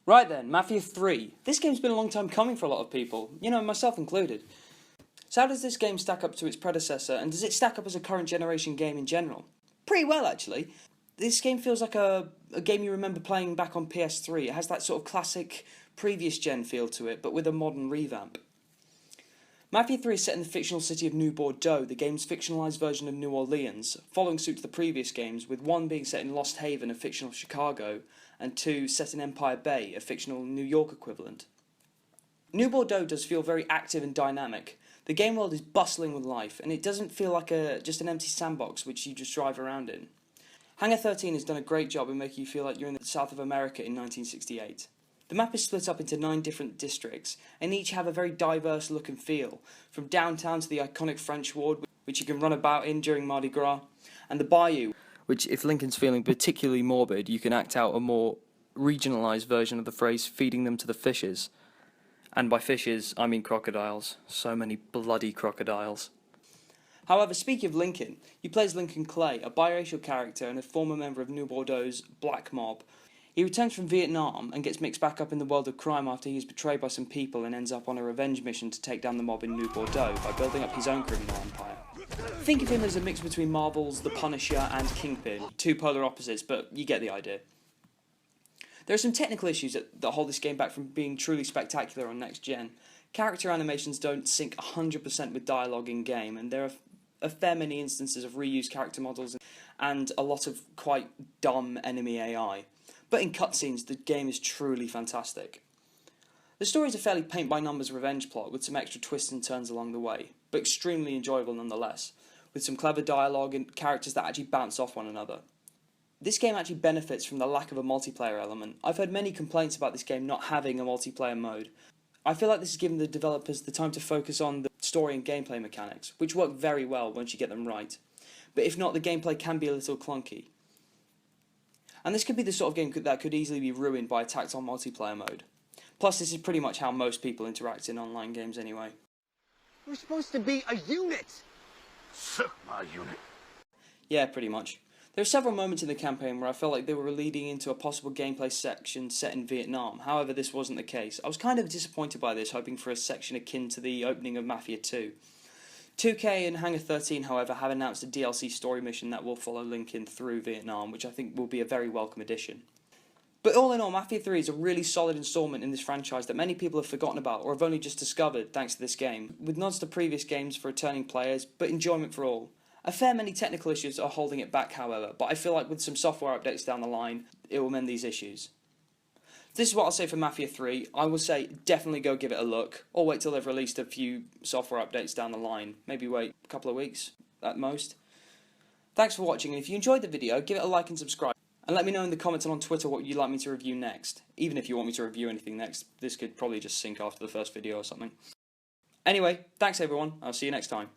Right then, Mafia 3. This game's been a long time coming for a lot of people, you know, myself included. So how does this game stack up to its predecessor, and does it stack up as a current generation game in general? Pretty well, actually. This game feels like a game you remember playing back on PS3. It has that sort of classic previous gen feel to it, but with a modern revamp. Mafia 3 is set in the fictional city of New Bordeaux, the game's fictionalised version of New Orleans, following suit to the previous games, with 1 being set in Lost Haven, a fictional Chicago, and 2 set in Empire Bay, a fictional New York equivalent. New Bordeaux does feel very active and dynamic. The game world is bustling with life, and it doesn't feel like just an empty sandbox which you just drive around in. Hangar 13 has done a great job in making you feel like you're in the south of America in 1968. The map is split up into 9 different districts, and each have a very diverse look and feel, from downtown to the iconic French Ward, which you can run about in during Mardi Gras, and the Bayou, which, if Lincoln's feeling particularly morbid, you can act out a more regionalised version of the phrase, feeding them to the fishes. And by fishes, I mean crocodiles. So many bloody crocodiles. However, speaking of Lincoln, you play as Lincoln Clay, a biracial character and a former member of New Bordeaux's Black Mob. He returns from Vietnam and gets mixed back up in the world of crime after he is betrayed by some people and ends up on a revenge mission to take down the mob in New Bordeaux by building up his own criminal empire. Think of him as a mix between Marvel's The Punisher and Kingpin, 2 polar opposites, but you get the idea. There are some technical issues that hold this game back from being truly spectacular on next gen. Character animations don't sync 100% with dialogue in game, and there are a fair many instances of reused character models and a lot of quite dumb enemy AI. But in cutscenes, the game is truly fantastic. The story is a fairly paint-by-numbers revenge plot with some extra twists and turns along the way, but extremely enjoyable nonetheless, with some clever dialogue and characters that actually bounce off one another. This game actually benefits from the lack of a multiplayer element. I've heard many complaints about this game not having a multiplayer mode. I feel like this has given the developers the time to focus on the story and gameplay mechanics, which work very well once you get them right. But if not, the gameplay can be a little clunky. And this could be the sort of game that could easily be ruined by a tacked-on multiplayer mode. Plus, this is pretty much how most people interact in online games anyway. We're supposed to be a unit! Sigma unit. Yeah, pretty much. There are several moments in the campaign where I felt like they were leading into a possible gameplay section set in Vietnam. However, this wasn't the case. I was kind of disappointed by this, hoping for a section akin to the opening of Mafia 2. 2K and Hangar 13, however, have announced a DLC story mission that will follow Lincoln through Vietnam, which I think will be a very welcome addition. But all in all, Mafia 3 is a really solid installment in this franchise that many people have forgotten about or have only just discovered thanks to this game, with nods to previous games for returning players, but enjoyment for all. A fair many technical issues are holding it back, however, but I feel like with some software updates down the line, it will mend these issues. This is what I'll say for Mafia 3. I will say definitely go give it a look, or wait till they've released a few software updates down the line. Maybe wait a couple of weeks at most. Thanks for watching, and if you enjoyed the video, give it a like and subscribe. And let me know in the comments and on Twitter what you'd like me to review next. Even if you want me to review anything next, this could probably just sync after the first video or something. Anyway, thanks everyone, I'll see you next time.